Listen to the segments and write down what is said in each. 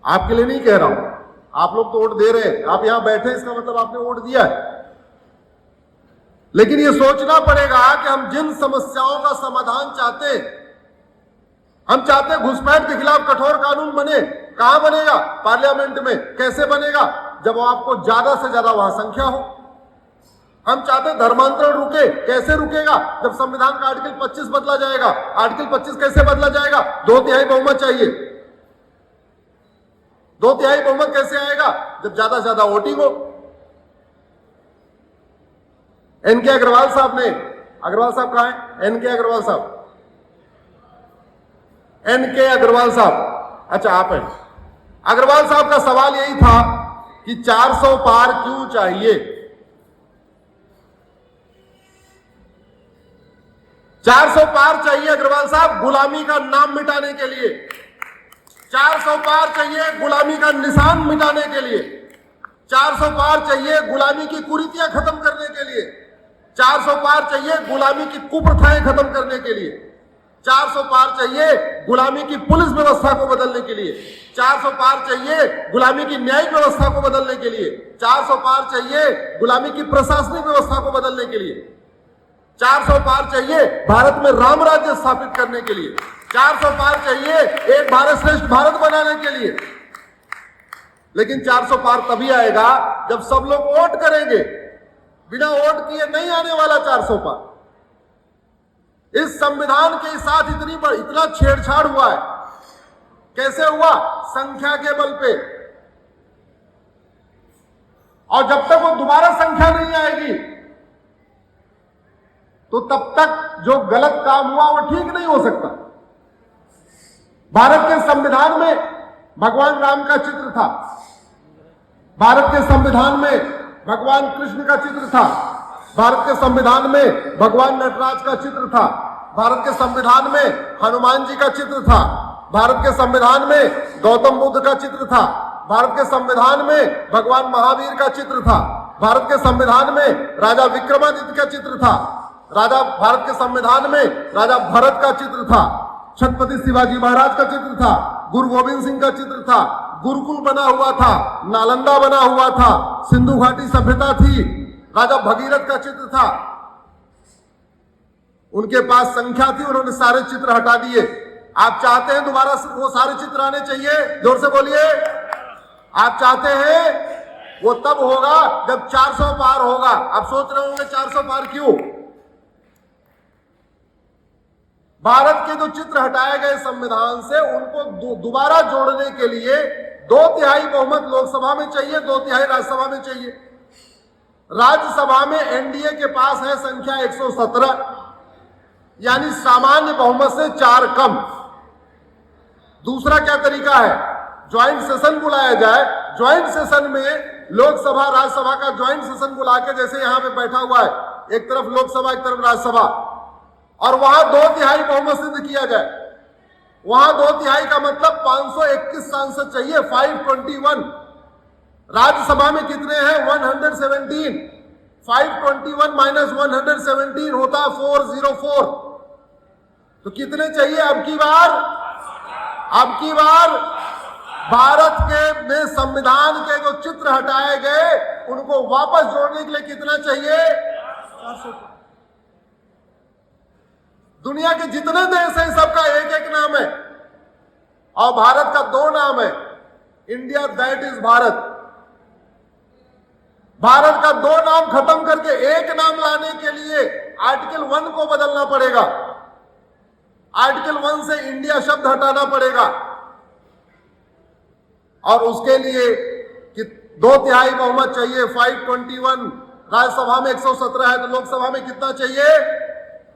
आपके लिए नहीं कह रहा हूं, आप लोग तो वोट दे रहे हैं, आप यहां बैठे इसका मतलब आपने वोट दिया है। लेकिन यह सोचना पड़ेगा कि हम जिन समस्याओं का समाधान चाहते हैं, हम चाहते हैं घुसपैठ के खिलाफ कठोर कानून बने। कहां बनेगा? पार्लियामेंट में। कैसे बनेगा? जब आपको ज्यादा से ज्यादा वहां संख्या हो। हम चाहते हैं धर्मांतरण रुके। कैसे रुकेगा? जब संविधान का आर्टिकल 25 बदला जाएगा। आर्टिकल 25 कैसे बदला जाएगा? 2/3 बहुमत चाहिए। 2/3 बहुमत कैसे आएगा? जब ज्यादा से ज्यादा वोटिंग हो। एनके अग्रवाल साहब ने, अग्रवाल साहब कहां है? एनके अग्रवाल साहब, एनके अग्रवाल साहब, अच्छा आप हैं। अग्रवाल साहब का सवाल यही था कि 400 पार क्यों चाहिए? 400 पार चाहिए अग्रवाल साहब गुलामी का नाम मिटाने के लिए। 400 पार चाहिए गुलामी का निशान मिटाने के लिए। 400 पार चाहिए गुलामी की कुरीतियां खत्म करने के लिए। 400 पार चाहिए गुलामी की कुप्रथाएं खत्म करने के लिए। 400 पार चाहिए गुलामी की पुलिस व्यवस्था को बदलने के लिए। 400 पार चाहिए गुलामी की न्यायिक व्यवस्था को बदलने के लिए। 400 पार चाहिए गुलामी की प्रशासनिक व्यवस्था को बदलने के लिए। 400 पार चाहिए भारत में राम राज्य स्थापित करने के लिए। 400 पार चाहिए एक भारत श्रेष्ठ भारत बनाने के लिए। लेकिन 400 पार तभी आएगा जब सब लोग वोट करेंगे। बिना वोट किए नहीं आने वाला 400 पार। इस संविधान के साथ इतना छेड़छाड़ हुआ है। कैसे हुआ? संख्या के बल पे। और जब तक वो दोबारा संख्या नहीं आएगी तो तब तक जो गलत काम हुआ वो ठीक नहीं हो सकता। भारत के संविधान में भगवान राम का चित्र था। भारत के संविधान में भगवान कृष्ण का चित्र था। भारत के संविधान में भगवान नटराज का चित्र था। भारत के संविधान में हनुमान जी का चित्र था। भारत के संविधान में गौतम बुद्ध का चित्र था। भारत के संविधान में भगवान महावीर का चित्र था। भारत के संविधान में राजा विक्रमादित्य का चित्र था। भारत के संविधान में राजा भरत का चित्र था। छत्रपति शिवाजी महाराज का चित्र था। गुरु गोविंद सिंह का चित्र था। गुरुकुल बना हुआ था। नालंदा बना हुआ था। सिंधु घाटी सभ्यता थी। राजा भगीरथ का चित्र था। उनके पास संख्या थी, उन्होंने सारे चित्र हटा दिए। आप चाहते हैं दोबारा वो सारे चित्र आने चाहिए? जोर से बोलिए। आप चाहते हैं वो तब होगा जब 400 पार होगा। आप सोच रहे होंगे 400 पार क्यों? भारत के जो चित्र हटाए गए संविधान से उनको दोबारा जोड़ने के लिए 2/3 बहुमत लोकसभा में चाहिए, 2/3 राज्यसभा में चाहिए। राज्यसभा में एनडीए के पास है संख्या 117, यानी सामान्य बहुमत से 4 कम। दूसरा क्या तरीका है? ज्वाइंट सेशन बुलाया जाए। ज्वाइंट सेशन में लोकसभा राज्यसभा का ज्वाइंट सेशन बुला के, जैसे यहां पे बैठा हुआ है, एक तरफ लोकसभा एक तरफ राज्यसभा, और वहां 2/3 बहुमत सिद्ध किया जाए। वहां 2/3 का मतलब 521 सांसद चाहिए, 521। राज्यसभा में कितने हैं? 117। 521 माइनस 117 होता 404। तो कितने चाहिए अब की बार? अब की बार भारत के में संविधान के जो चित्र हटाए गए उनको वापस जोड़ने के लिए कितना चाहिए? 400। दुनिया के जितने देश हैं सबका एक एक नाम है और भारत का 2 नाम है। India that is Bharat. Bharat का 2 नाम खत्म करके एक नाम लाने के लिए आर्टिकल 1 को बदलना पड़ेगा। आर्टिकल 1 से इंडिया शब्द हटाना पड़ेगा और उसके लिए 2/3 बहुमत चाहिए, 521। राज्यसभा में 117 है तो लोकसभा में कितना चाहिए?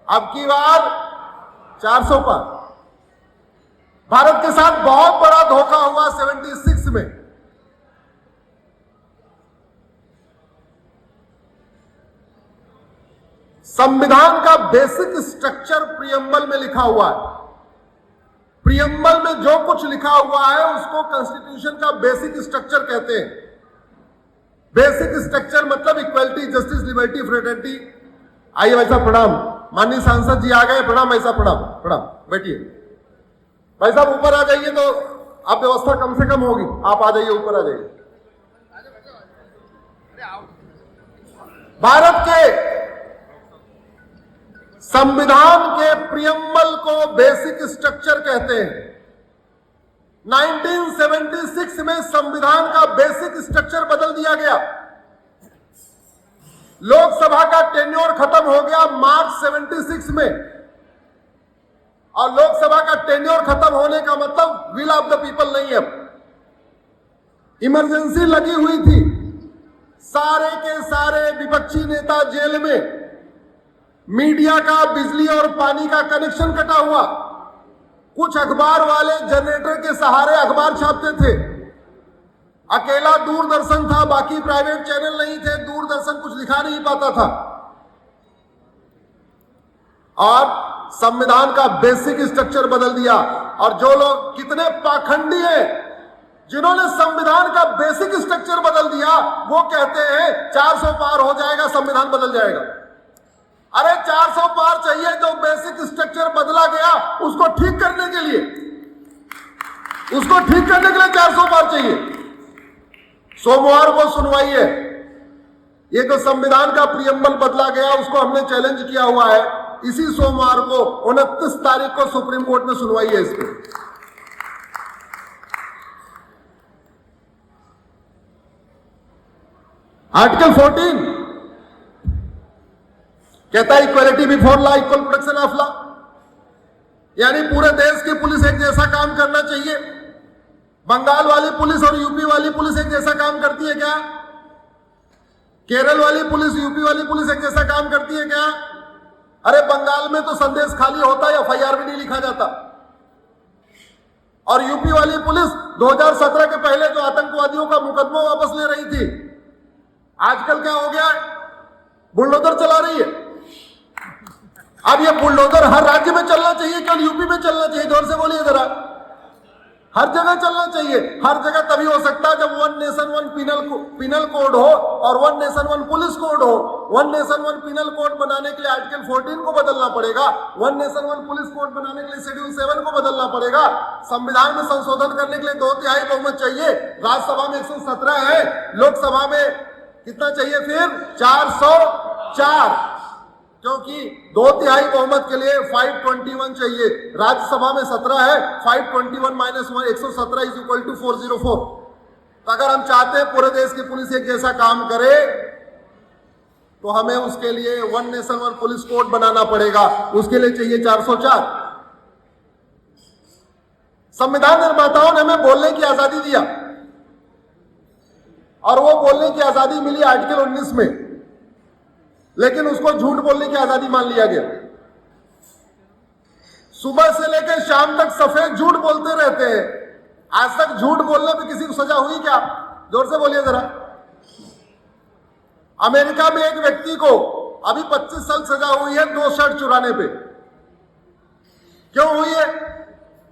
अब की बार 400 पर। भारत के साथ बहुत बड़ा धोखा हुआ 76 में। संविधान का बेसिक स्ट्रक्चर प्रियम्बल में लिखा हुआ है। प्रियम्बल में जो कुछ लिखा हुआ है उसको कॉन्स्टिट्यूशन का बेसिक स्ट्रक्चर कहते हैं। बेसिक स्ट्रक्चर मतलब इक्वलिटी, जस्टिस, लिबर्टी, फ्रेटर्निटी। आइए भाई साहब प्रणाम। माननीय सांसद जी आ गए, प्रणाम भाई साहब, प्रणाम प्रणाम। बैठिए भाई साहब, ऊपर आ जाइए तो अब व्यवस्था कम से कम होगी। आप आ जाइए, ऊपर आ जाइए। भारत के संविधान के प्रियम्बल को बेसिक स्ट्रक्चर कहते हैं। 1976 में संविधान का बेसिक स्ट्रक्चर बदल दिया गया। लोकसभा का टेन्योर खत्म हो गया मार्च 76 में, और लोकसभा का टेन्योर खत्म होने का मतलब विल ऑफ द पीपल नहीं है। इमरजेंसी लगी हुई थी, सारे के सारे विपक्षी नेता जेल में, मीडिया का बिजली और पानी का कनेक्शन कटा हुआ, कुछ अखबार वाले जनरेटर के सहारे अखबार छापते थे, अकेला दूरदर्शन था, बाकी प्राइवेट चैनल नहीं थे, दूरदर्शन कुछ दिखा नहीं पाता था। और संविधान का बेसिक स्ट्रक्चर बदल दिया। और जो लोग कितने पाखंडी हैं जिन्होंने संविधान का बेसिक स्ट्रक्चर बदल दिया, वो कहते हैं 400 पार हो जाएगा, संविधान बदल जाएगा। अरे 400 पार चाहिए, जो बेसिक स्ट्रक्चर बदला गया उसको ठीक करने के लिए, 400 पार चाहिए। सोमवार को सुनवाई है। ये जो संविधान का प्रियम्बल बदला गया उसको हमने चैलेंज किया हुआ है। इसी सोमवार को 29 तारीख को सुप्रीम कोर्ट में सुनवाई है इस पर। आर्टिकल 14 कहता है equality before law, equal protection of law, यानी पूरे देश की पुलिस एक जैसा काम करना चाहिए। बंगाल वाली पुलिस और यूपी वाली पुलिस एक जैसा काम करती है क्या? केरल वाली पुलिस, यूपी वाली पुलिस एक जैसा काम करती है क्या? अरे बंगाल में तो संदेश खाली होता है, एफआईआर भी नहीं लिखा जाता। और यूपी वाली पुलिस 2017 के पहले जो आतंकवादियों का मुकदमा वापस ले रही थी, आजकल क्या हो गया? बुलडोजर चला रही है। अब ये बुलडोजर हर राज्य में चलना चाहिए, केवल यूपी में चलना चाहिए? जोर से बोलिए जरा। हर जगह चलना चाहिए। हर जगह तभी हो सकता है जब one nation one penal code हो और one nation one police code हो। One nation one penal code बनाने के लिए आर्टिकल 14 को बदलना पड़ेगा। One nation one police code बनाने के लिए शेड्यूल 7 को बदलना पड़ेगा। संविधान में संशोधन करने के लिए 2/3 बहुमत चाहिए। राज्यसभा में 117 है, लोकसभा में कितना चाहिए? फिर 404, क्योंकि 2/3 बहुमत के लिए 521 चाहिए। राज्यसभा में 17 है, 521 - 1 117 इज इक्वल टू 404। तो अगर हम चाहते हैं पूरे देश की पुलिस एक जैसा काम करे तो हमें उसके लिए one nation one police code बनाना पड़ेगा। उसके लिए चाहिए 404। संविधान निर्माताओं ने हमें बोलने की आजादी दिया, और वो बोलने की आजादी मिली आर्टिकल 19 में, लेकिन उसको झूठ बोलने की आजादी मान लिया गया। सुबह से लेकर शाम तक सफेद झूठ बोलते रहते हैं। आज तक झूठ बोलने पे किसी को सजा हुई क्या? जोर से बोलिए जरा। अमेरिका में एक व्यक्ति को अभी 25 साल सजा हुई है 2 शर्ट चुराने पे। क्यों हुई है?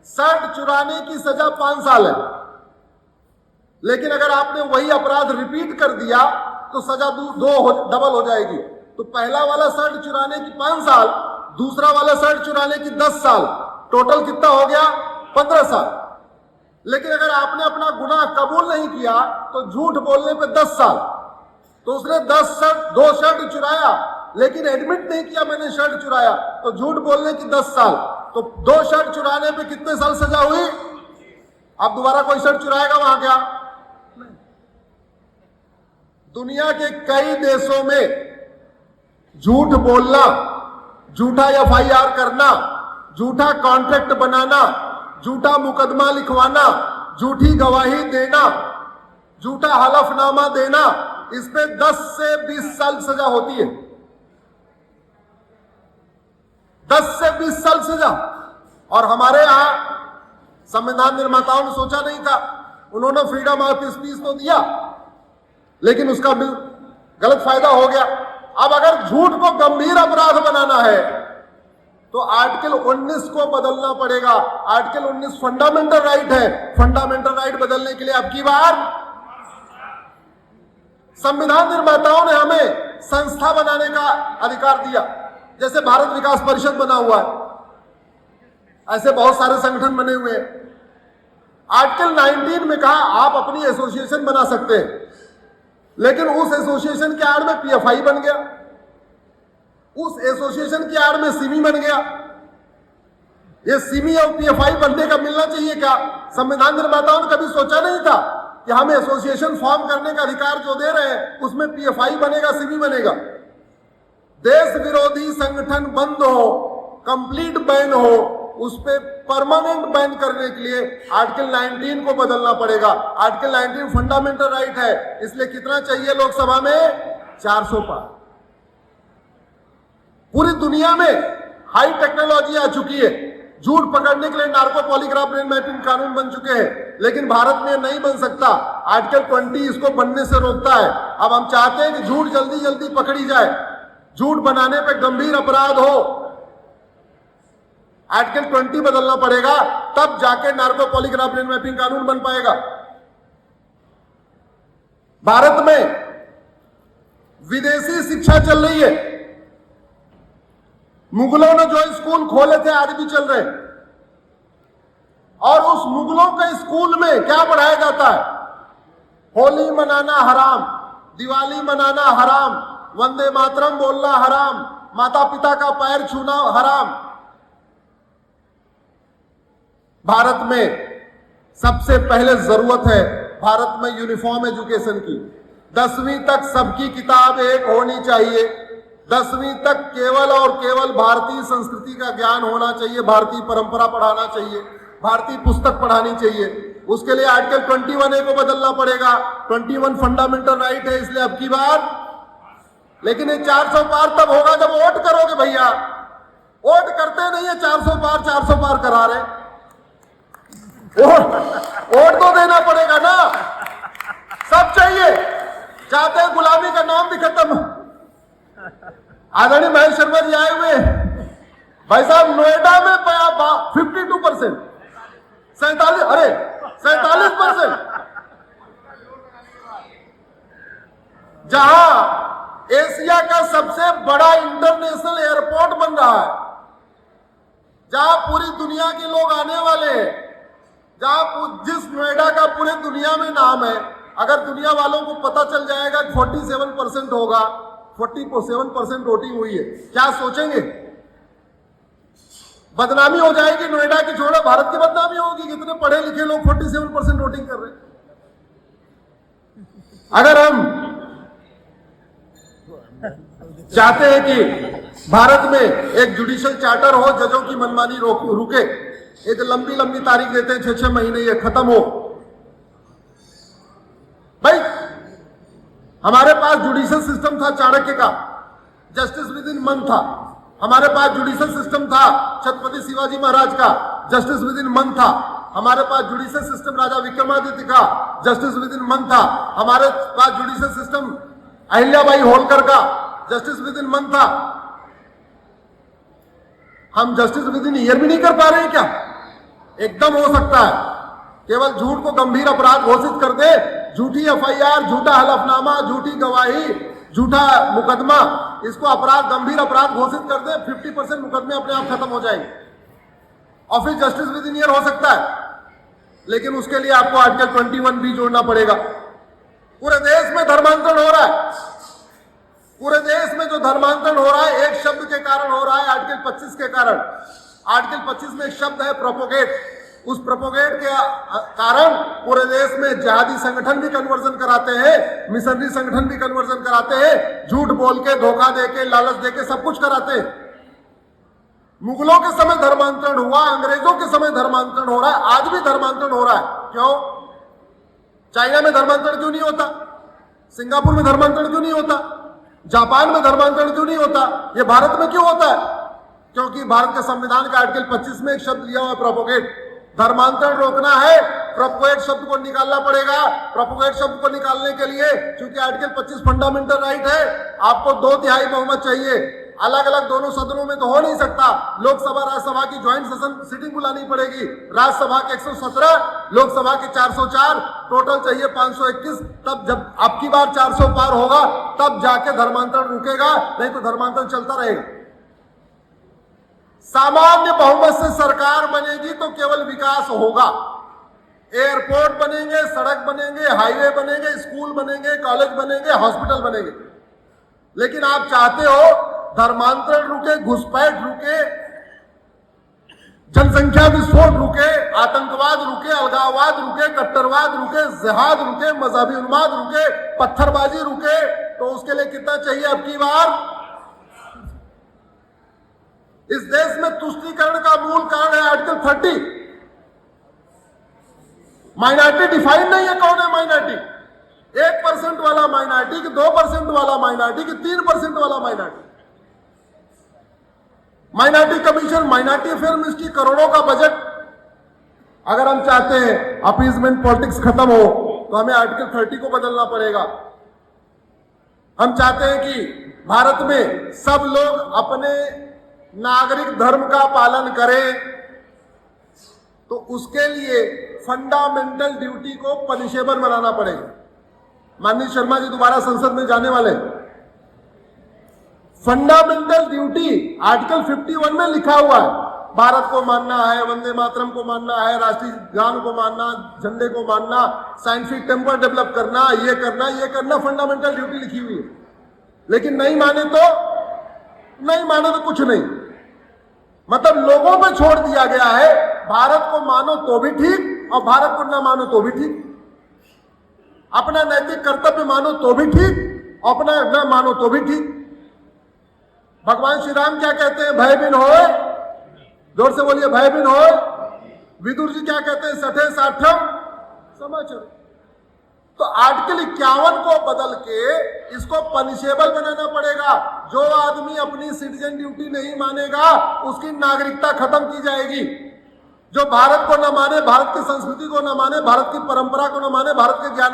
शर्ट चुराने की सजा 5 साल है, लेकिन अगर आपने वही अपराध रिपीट कर दिया तो सजा डबल हो जाएगी। तो पहला वाला शर्ट चुराने की 5 साल, दूसरा वाला शर्ट चुराने की 10 साल, टोटल कितना हो गया? 15 साल। लेकिन अगर आपने अपना गुनाह कबूल नहीं किया तो झूठ बोलने पे 10 साल। तो उसने 2 शर्ट चुराया, लेकिन एडमिट नहीं किया मैंने शर्ट चुराया, तो झूठ बोलने की 10 साल। तो 2 शर्ट चुराने पे कितने साल सजा हुई? अब दोबारा कोई शर्ट चुराएगा वहां क्या? दुनिया के कई देशों में झूठ बोलना, झूठा एफआईआर करना, झूठा कॉन्ट्रैक्ट बनाना, झूठा मुकदमा लिखवाना, झूठी गवाही देना, झूठा हलफनामा देना, इस पे 10 से 20 साल सजा होती है। 10 से 20 साल सजा। और हमारे यहां संविधान निर्माताओं ने सोचा नहीं था, उन्होंने फ्रीडम ऑफ स्पीच तो दिया, लेकिन उसका भी गलत फायदा हो गया। अब अगर झूठ को गंभीर अपराध बनाना है तो आर्टिकल 19 को बदलना पड़ेगा। आर्टिकल 19 फंडामेंटल राइट है। फंडामेंटल राइट बदलने के लिए अब की बार संविधान निर्माताओं ने हमें संस्था बनाने का अधिकार दिया। जैसे भारत विकास परिषद बना हुआ है, ऐसे बहुत सारे संगठन बने हुए हैं। आर्टिकल 19 में कहा आप अपनी एसोसिएशन बना सकते हैं, लेकिन उस एसोसिएशन के आड़ में पीएफआई बन गया, उस एसोसिएशन की आड़ में सिमी बन गया। ये सिमी और पीएफआई बनने का मिलना चाहिए क्या? संविधान निर्माताओं ने कभी सोचा नहीं था कि हम एसोसिएशन फॉर्म करने का अधिकार जो दे रहे हैं उसमें पीएफआई बनेगा, सिमी बनेगा। देश विरोधी संगठन बंद हो, कंप्लीट बैन हो, उस पे परमानेंट बैन करने के लिए आर्टिकल 19 को बदलना पड़ेगा। आर्टिकल 19 फंडामेंटल राइट है, इसलिए कितना चाहिए लोकसभा में? 400 पार। पूरी दुनिया में हाई टेक्नोलॉजी आ चुकी है, झूठ पकड़ने के लिए नार्को पॉलीग्राफ ब्रेन मैपिंग कानून बन चुके हैं, लेकिन भारत में नहीं बन सकता। आर्टिकल 20 इसको बनने से रोकता है। अब हम चाहते हैं कि झूठ जल्दी जल्दी पकड़ी जाए, झूठ बनाने पे गंभीर अपराध हो। आर्टिकल 20 बदलना पड़ेगा, तब जाके नार्को पॉलीग्राफ ब्रेन मैपिंग कानून बन पाएगा। भारत में विदेशी शिक्षा चल रही है। मुगलों ने जो स्कूल खोले थे आज भी चल रहे हैं, और उस मुगलों के स्कूल में क्या पढ़ाया जाता है? होली मनाना हराम, दिवाली मनाना हराम, वंदे मातरम बोलना हराम, माता पिता का पैर छूना हराम। भारत में सबसे पहले जरूरत है भारत में यूनिफॉर्म एजुकेशन की। 10वीं तक सबकी किताब एक होनी चाहिए। 10वीं तक केवल और केवल भारतीय संस्कृति का ज्ञान होना चाहिए, भारतीय परंपरा पढ़ाना चाहिए, भारतीय पुस्तक पढ़ानी चाहिए। उसके लिए आर्टिकल 21A को बदलना पड़ेगा। 21 फंडामेंटल राइट है, इसलिए अब की बार, लेकिन ये 400 पार तब होगा जब वोट करोगे भैया। वोट करते नहीं है, 400 पार करा रहे। वोट तो देना पड़ेगा ना, सब चाहिए। चाहते हैं गुलामी का नाम भी खत्म। आदरणीय महेश शर्मा जी आए हुए भाई साहब, नोएडा में 52%, 47% जहां एशिया का सबसे बड़ा इंटरनेशनल एयरपोर्ट बन रहा है, जहां पूरी दुनिया के लोग आने वाले हैं, जहां जिस नोएडा का पूरे दुनिया में नाम है, अगर दुनिया वालों को पता चल जाएगा 47% होगा, 47% वोटिंग हुई है, क्या सोचेंगे? बदनामी हो जाएगी नोएडा की, छोड़ो भारत की बदनामी होगी। कितने पढ़े लिखे लोग 47% वोटिंग कर रहे हैं। अगर हम चाहते हैं कि भारत में एक जुडिशियल चार्टर हो, जजों की मनमानी रुके, ये जो लंबी लंबी तारीख देते हैं 6-6 महीने, ये खत्म हो। भाई हमारे पास जुडिशियल सिस्टम था चाणक्य का, जस्टिस विद इन मंथ था। हमारे पास जुडिशियल सिस्टम था छत्रपति शिवाजी महाराज का, जस्टिस विद इन मंथ था। हमारे पास जुडिशियल सिस्टम राजा विक्रमादित्य का, जस्टिस विद इन मंथ था। हमारे पास जुडिशियल सिस्टम अहिल्याबाई होलकर का, जस्टिस विद इन मंथ था। हम जस्टिस विद इन ईयर भी नहीं कर पा रहे हैं क्या? एकदम हो सकता है। केवल झूठ को गंभीर अपराध घोषित कर दे, झूठी एफआईआर, झूठा हलफनामा, झूठी गवाही, झूठा मुकदमा, इसको अपराध, गंभीर अपराध घोषित कर दे, 50% मुकदमे अपने आप खत्म हो जाएंगे और फिर जस्टिस विद इन ईयर हो सकता है। लेकिन उसके लिए आपको आर्टिकल 21 भी जोड़ना पड़ेगा। पूरे देश में धर्मांतरण हो रहा है, पूरे देश में जो धर्मांतरण हो रहा है एक शब्द के कारण हो रहा है, आर्टिकल 25 के कारण। आर्टिकल 25 में एक शब्द है प्रोपोगेट। उस प्रोपोगेट के कारण पूरे देश में जिहादी संगठन भी कन्वर्जन कराते हैं, मिशनरी संगठन भी कन्वर्जन कराते हैं, झूठ बोल के, धोखा देके, लालच देके सब कुछ कराते हैं। मुगलों के समय धर्मांतरण हुआ, अंग्रेजों के समय धर्मांतरण हो रहा है, आज भी धर्मांतरण हो रहा है। क्यों? चाइना में धर्मांतरण क्यों नहीं होता? सिंगापुर में धर्मांतरण क्यों नहीं होता? जापान में धर्मांतरण क्यों नहीं होता? ये भारत में क्यों होता है? क्योंकि भारत के संविधान का आर्टिकल 25 में एक शब्द लिया हुआ है प्रोपोगेट। धर्मांतरण रोकना है, प्रोपोगेट शब्द को निकालना पड़ेगा। प्रोपोगेट शब्द को निकालने के लिए चूंकि आर्टिकल 25 फंडामेंटल राइट है, आपको 2/3 बहुमत चाहिए। अलग अलग दोनों सदनों में तो हो नहीं सकता। लोकसभा राज्यसभा की ज्वाइंट सेशन सीटिंग बुलानी पड़ेगी। राज्यसभा के 117, लोकसभा के 404, टोटल चाहिए 521। तब जब अब की बार 400 पार होगा तब जाके धर्मांतरण रुकेगा, नहीं तो धर्मांतरण चलता रहेगा। सामान्य बहुमत से सरकार बनेगी तो केवल विकास होगा। एयरपोर्ट बनेंगे, सड़क बनेंगे, हाईवे बनेंगे, स्कूल बनेंगे, कॉलेज बनेंगे, हॉस्पिटल बनेंगे। लेकिन आप चाहते हो धर्मांतरण रुके, घुसपैठ रुके, जनसंख्या विस्फोट रुके, आतंकवाद रुके, अलगाववाद रुके, कट्टरवाद रुके, जिहाद रुके, मजहबी उन्माद रुके, पत्थरबाजी रुके, तो उसके लिए कितना चाहिए अब की बार? इस देश में तुष्टीकरण का मूल कारण है आर्टिकल 30। माइनॉरिटी डिफाइन नहीं है, कौन है माइनॉरिटी? 1% वाला माइनॉरिटी कि 2% वाला माइनॉरिटी कि 3% वाला minority? Minority commission, minority affair ministry, करोड़ों का बजट। अगर हम चाहते हैं अपीजमेंट पॉलिटिक्स खत्म हो तो हमें आर्टिकल 30 को बदलना पड़ेगा। हम चाहते हैं कि भारत में सब लोग अपने नागरिक धर्म का पालन करें, तो उसके लिए फंडामेंटल ड्यूटी को पनिशेबल बनाना पड़ेगा। माननीय शर्मा जी दोबारा संसद में जाने वाले। फंडामेंटल ड्यूटी आर्टिकल 51 में लिखा हुआ है, भारत को मानना है, वंदे मातरम को मानना है, राष्ट्रीय गान को मानना, झंडे को मानना, साइंटिफिक टेम्पर डेवलप करना, ये करना, फंडामेंटल ड्यूटी लिखी हुई है। लेकिन नहीं माने तो कुछ नहीं। मतलब लोगों पे छोड़ दिया गया है, भारत को मानो तो भी ठीक और भारत को ना मानो तो भी ठीक, अपना नैतिक कर्तव्य मानो तो भी ठीक, अपना न मानो तो भी ठीक। भगवान श्री राम क्या कहते हैं? भय बिन होए, जोर से बोलिए, भय बिन होए। विदुर जी क्या कहते हैं? सठे साठम समाचार। तो आर्टिकल 51 को बदल के इसको पनिशेबल बनाना पड़ेगा। जो आदमी अपनी सिटीजन ड्यूटी नहीं मानेगा उसकी नागरिकता खत्म की जाएगी। जो भारत को न माने, भारत की संस्कृति को न माने, भारत की परंपरा को न माने, भारत के ज्ञान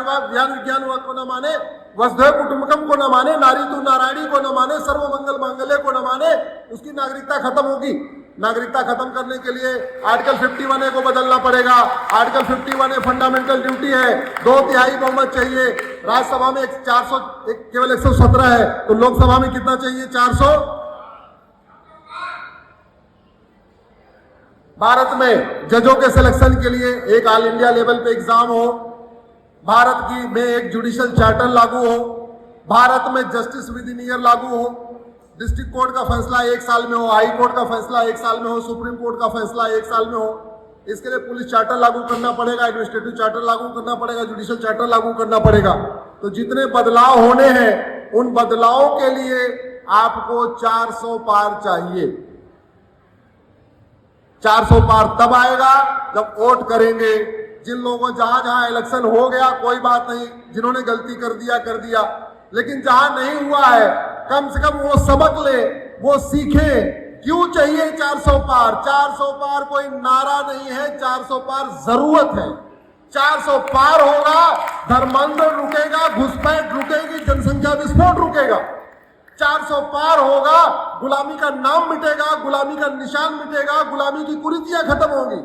विज्ञान को न माने, वसुधैव कुटुंबकम को न माने, नारी तू नारायणी को न माने, सर्व मंगल मांगल्य को न माने, उसकी नागरिकता खत्म होगी। नागरिकता खत्म करने के लिए आर्टिकल 51A को बदलना पड़ेगा। आर्टिकल 51A फंडामेंटल ड्यूटी है, 2/3 बहुमत चाहिए। राज्यसभा में 400, केवल 117 है, तो लोकसभा में कितना चाहिए? 400। भारत में जजों के सिलेक्शन के लिए एक ऑल इंडिया लेवल पे एग्जाम हो, भारत में एक जुडिशियल चार्टर लागू हो, भारत में जस्टिस विद इन ईयर लागू हो, डिस्ट्रिक्ट कोर्ट का फैसला 1 साल में हो, हाई कोर्ट का फैसला 1 साल में हो, सुप्रीम कोर्ट का फैसला 1 साल में हो। इसके लिए पुलिस चार्टर लागू करना पड़ेगा, एडमिनिस्ट्रेटिव चार्टर लागू करना पड़ेगा, जुडिशियल चार्टर लागू करना पड़ेगा। तो जितने बदलाव होने हैं उन बदलावों के लिए आपको 400 पार चाहिए। 400 पार तब आएगा जब वोट करेंगे। जिन लोगों को जहां इलेक्शन हो गया कोई बात नहीं, जिन्होंने गलती कर दिया, लेकिन जहां नहीं हुआ है कम से कम वो सबक ले, वो सीखे। क्यों चाहिए 400 पार? 400 पार कोई नारा नहीं है, 400 पार जरूरत है। 400 पार होगा, धर्मांतरण रुकेगा, घुसपैठ रुकेगी, जनसंख्या विस्फोट रुकेगा। 400 पार होगा, गुलामी का नाम मिटेगा, गुलामी का निशान मिटेगा, गुलामी की कुरीतियां खत्म होंगी।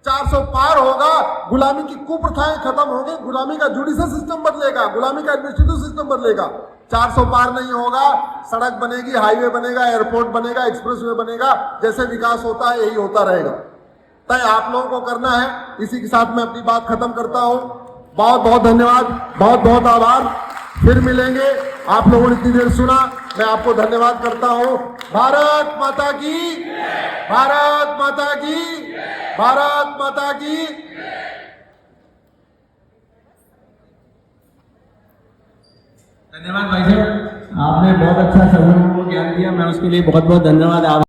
400 पार होगा, गुलामी की कुप्रथाएं खत्म होंगी, गुलामी का जुडिशियल सिस्टम बदलेगा, गुलामी का एडमिनिस्ट्रेटिव सिस्टम बदलेगा। 400 पार नहीं होगा, सड़क बनेगी, हाईवे बनेगा, एयरपोर्ट बनेगा, एक्सप्रेसवे बनेगा, जैसे विकास होता है यही होता रहेगा। तय आप लोगों को करना है। इसी के साथ मैं अपनी बात खत्म करता हूं। बहुत बहुत धन्यवाद, बहुत बहुत आभार। फिर मिलेंगे। आप लोगों ने इतनी देर सुना, मैं आपको धन्यवाद करता हूं। भारत माता की, भारत माता की, भारत माता की। धन्यवाद भाई साहब, आपने बहुत अच्छा सभी को ज्ञान दिया, मैं उसके लिए बहुत बहुत धन्यवाद।